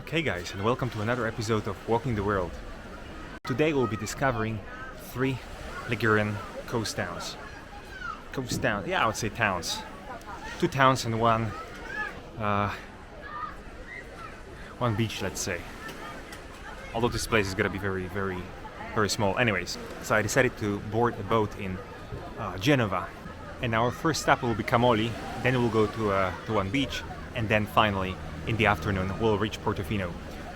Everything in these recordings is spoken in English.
Okay guys, and welcome to another episode of Walking the World. Today we'll be discovering 3 Ligurian coast towns. Coast towns, yeah, I would say towns. 2 towns and one beach, let's say. Although this place is gonna be very small. Anyways, so I decided to board a boat in Genova. And our first stop will be Camogli, then we'll go to one beach, and then finally in the afternoon we'll reach Portofino.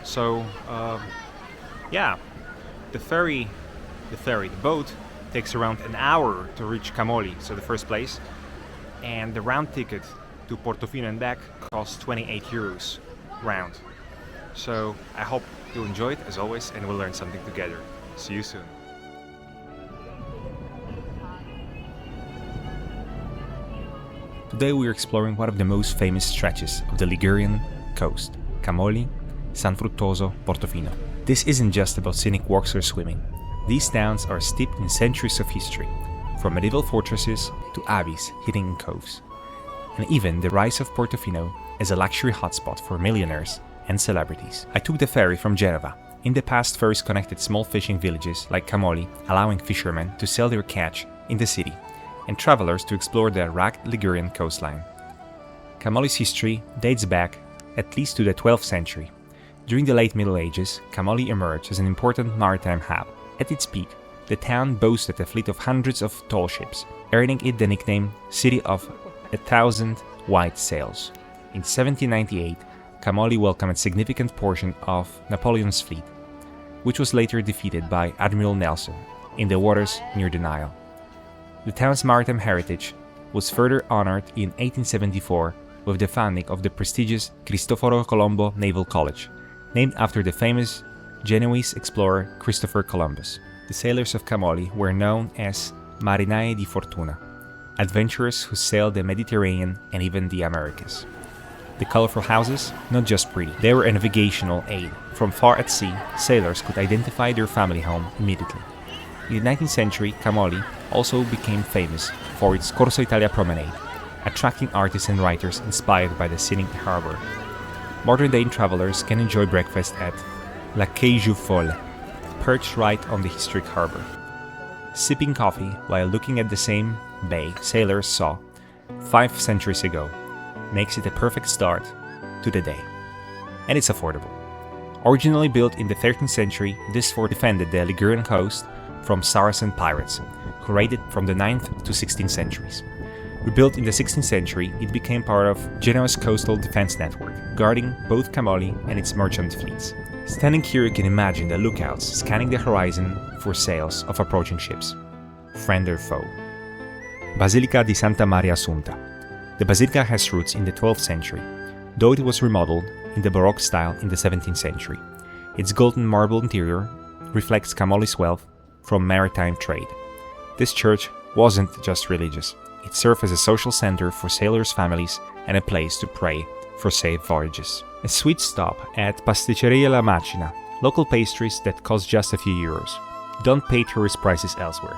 So yeah, the boat takes around an hour to reach Camogli, so the first place, and the round ticket to Portofino and back costs 28 euros round. So I hope you'll enjoy it as always, and we'll learn something together. See you soon. Today we are exploring one of the most famous stretches of the Ligurian coast, Camogli, San Fruttuoso, Portofino. This isn't just about scenic walks or swimming. These towns are steeped in centuries of history, from medieval fortresses to abbeys hidden in coves, and even the rise of Portofino as a luxury hotspot for millionaires and celebrities. I took the ferry from Genova. In the past, ferries connected small fishing villages like Camogli, allowing fishermen to sell their catch in the city, and travelers to explore the rugged Ligurian coastline. Camogli's history dates back at least to the 12th century. During the late Middle Ages, Camogli emerged as an important maritime hub. At its peak, the town boasted a fleet of hundreds of tall ships, earning it the nickname City of 1,000 White Sails. In 1798, Camogli welcomed a significant portion of Napoleon's fleet, which was later defeated by Admiral Nelson in the waters near the Nile. The town's maritime heritage was further honored in 1874 with the founding of the prestigious Cristoforo Colombo Naval College, named after the famous Genoese explorer Christopher Columbus. The sailors of Camogli were known as Marinai di Fortuna, adventurers who sailed the Mediterranean and even the Americas. The colorful houses, not just pretty, they were a navigational aid. From far at sea, sailors could identify their family home immediately. In the 19th century, Camogli also became famous for its Corso Italia promenade, attracting artists and writers inspired by the scenic harbor. Modern-day travelers can enjoy breakfast at La Cage Folle, perched right on the historic harbor. Sipping coffee while looking at the same bay sailors saw 5 centuries ago makes it a perfect start to the day. And it's affordable. Originally built in the 13th century, this fort defended the Ligurian coast from Saracen pirates, who raided from the 9th to 16th centuries. Rebuilt in the 16th century, it became part of Genoa's coastal defense network, guarding both Camogli and its merchant fleets. Standing here, you can imagine the lookouts scanning the horizon for sails of approaching ships, friend or foe. Basilica di Santa Maria Assunta. The basilica has roots in the 12th century, though it was remodeled in the Baroque style in the 17th century. Its golden marble interior reflects Camogli's wealth from maritime trade. This church wasn't just religious. It served as a social center for sailors' families and a place to pray for safe voyages. A sweet stop at Pasticceria La Macina, local pastries that cost just a few euros. Don't pay tourist prices elsewhere.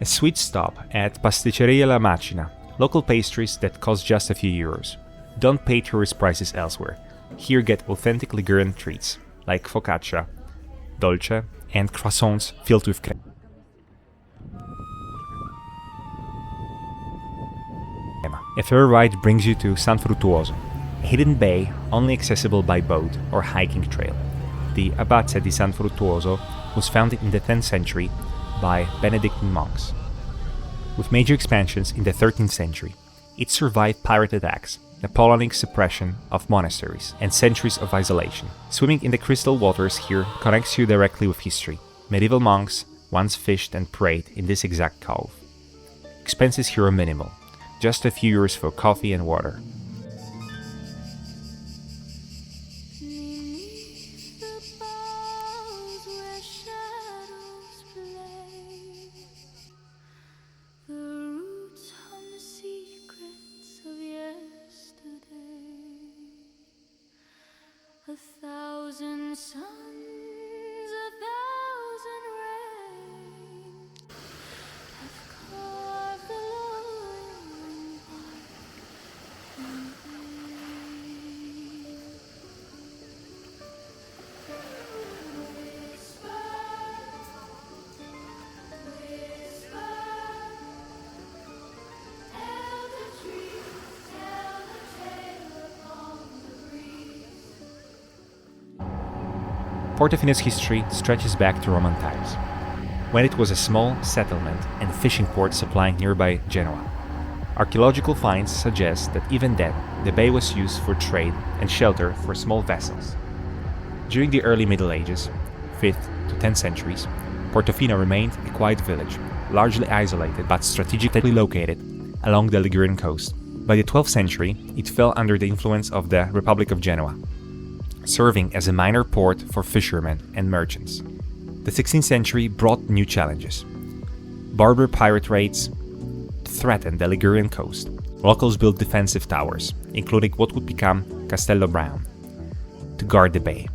A sweet stop at Pasticceria La Macina, local pastries that cost just a few euros. Don't pay tourist prices elsewhere. Here get authentic Ligurian treats, like focaccia, dolce, and croissants filled with crema. A ferry ride brings you to San Fruttuoso, a hidden bay only accessible by boat or hiking trail. The Abbey of San Fruttuoso was founded in the 10th century by Benedictine monks. With major expansions in the 13th century, it survived pirate attacks, Napoleonic suppression of monasteries, and centuries of isolation. Swimming in the crystal waters here connects you directly with history. Medieval monks once fished and prayed in this exact cove. Expenses here are minimal, just a few euros for coffee and water. A thousand suns Portofino's history stretches back to Roman times, when it was a small settlement and fishing port supplying nearby Genoa. Archaeological finds suggest that even then, the bay was used for trade and shelter for small vessels. During the early Middle Ages, 5th to 10th centuries, Portofino remained a quiet village, largely isolated but strategically located along the Ligurian coast. By the 12th century, it fell under the influence of the Republic of Genoa, serving as a minor port for fishermen and merchants. The 16th century brought new challenges. Barber pirate raids threatened the Ligurian coast. Locals built defensive towers, including what would become Castello Brown, to guard the bay.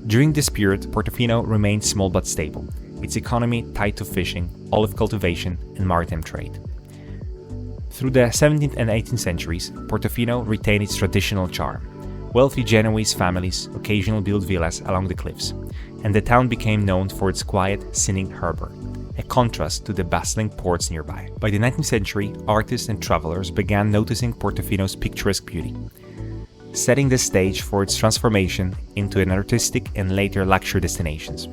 During this period, Portofino remained small but stable, its economy tied to fishing, olive cultivation, and maritime trade. Through the 17th and 18th centuries, Portofino retained its traditional charm. Wealthy Genoese families occasionally built villas along the cliffs, and the town became known for its quiet, scenic harbor, a contrast to the bustling ports nearby. By the 19th century, artists and travelers began noticing Portofino's picturesque beauty, setting the stage for its transformation into an artistic and later luxury destinations.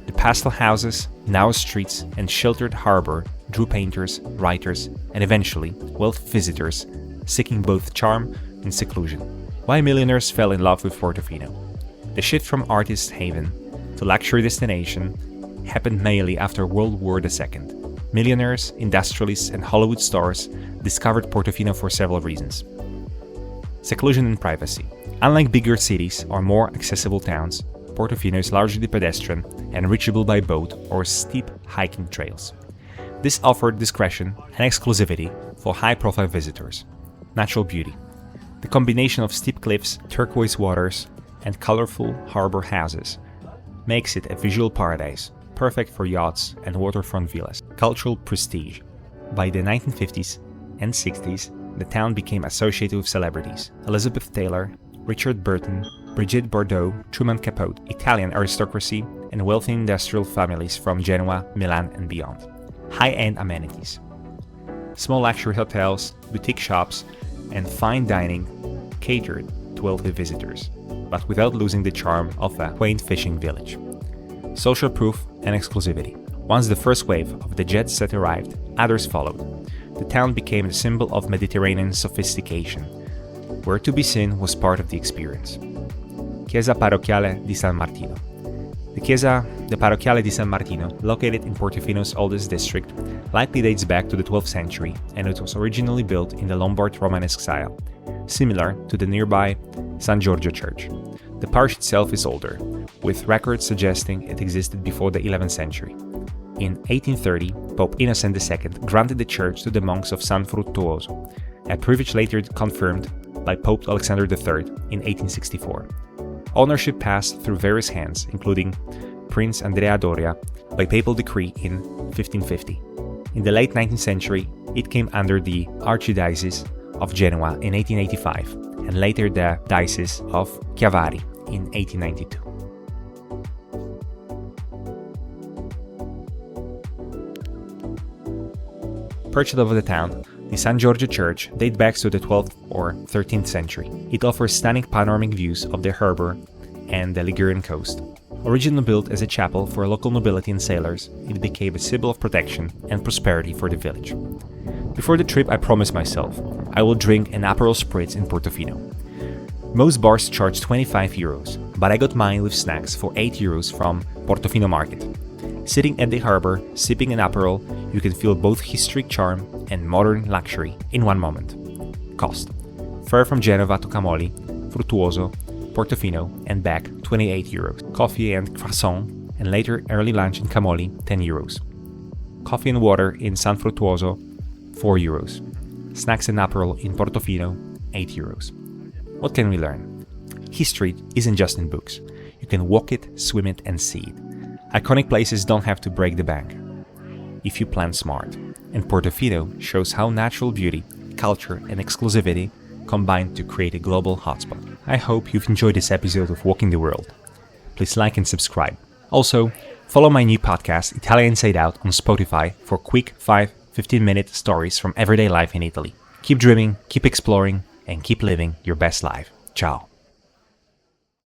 The pastel houses, narrow streets, and sheltered harbor drew painters, writers, and eventually wealthy visitors seeking both charm and seclusion. Why millionaires fell in love with Portofino? The shift from artist haven to luxury destination happened mainly after World War II. Millionaires, industrialists, and Hollywood stars discovered Portofino for several reasons. Seclusion and privacy. Unlike bigger cities or more accessible towns, Portofino is largely pedestrian and reachable by boat or steep hiking trails. This offered discretion and exclusivity for high-profile visitors. Natural beauty. The combination of steep cliffs, turquoise waters, and colorful harbor houses makes it a visual paradise, perfect for yachts and waterfront villas. Cultural prestige. By the 1950s and 60s, the town became associated with celebrities: Elizabeth Taylor, Richard Burton, Brigitte Bardot, Truman Capote, Italian aristocracy, and wealthy industrial families from Genoa, Milan, and beyond. High-end amenities. Small luxury hotels, boutique shops, and fine dining catered to wealthy visitors, but without losing the charm of a quaint fishing village. Social proof and exclusivity. Once the first wave of the jet set arrived, others followed. The town became a symbol of Mediterranean sophistication, where to be seen was part of the experience. Chiesa Parrocchiale di San Martino. The Chiesa de Parrocchiale di San Martino, located in Portofino's oldest district, likely dates back to the 12th century, and it was originally built in the Lombard Romanesque style, similar to the nearby San Giorgio Church. The parish itself is older, with records suggesting it existed before the 11th century. In 1830, Pope Innocent II granted the church to the monks of San Fruttuoso, a privilege later confirmed by Pope Alexander III in 1864. Ownership passed through various hands, including Prince Andrea Doria by papal decree in 1550. In the late 19th century, it came under the Archdiocese of Genoa in 1885, and later the Diocese of Chiavari in 1892. Perched above the town, the San Giorgio Church dates back to the 12th or 13th century. It offers stunning panoramic views of the harbor and the Ligurian coast. Originally built as a chapel for local nobility and sailors, it became a symbol of protection and prosperity for the village. Before the trip, I promised myself I will drink an Aperol Spritz in Portofino. Most bars charge 25 euros, but I got mine with snacks for 8 euros from Portofino Market. Sitting at the harbor, sipping an Aperol, you can feel both historic charm and modern luxury in one moment. Cost: fare from Genova to Camogli, Fruttuoso, Portofino, and back 28 euros. Coffee and croissant, and later early lunch in Camogli, 10 euros. Coffee and water in San Fruttuoso, 4 euros. Snacks and Aperol in Portofino, 8 euros. What can we learn? History isn't just in books. You can walk it, swim it, and see it. Iconic places don't have to break the bank if you plan smart. And Portofino shows how natural beauty, culture, and exclusivity combine to create a global hotspot. I hope you've enjoyed this episode of Walking the World. Please like and subscribe. Also, follow my new podcast, Italian Inside Out, on Spotify for quick 5-15-minute stories from everyday life in Italy. Keep dreaming, keep exploring, and keep living your best life. Ciao.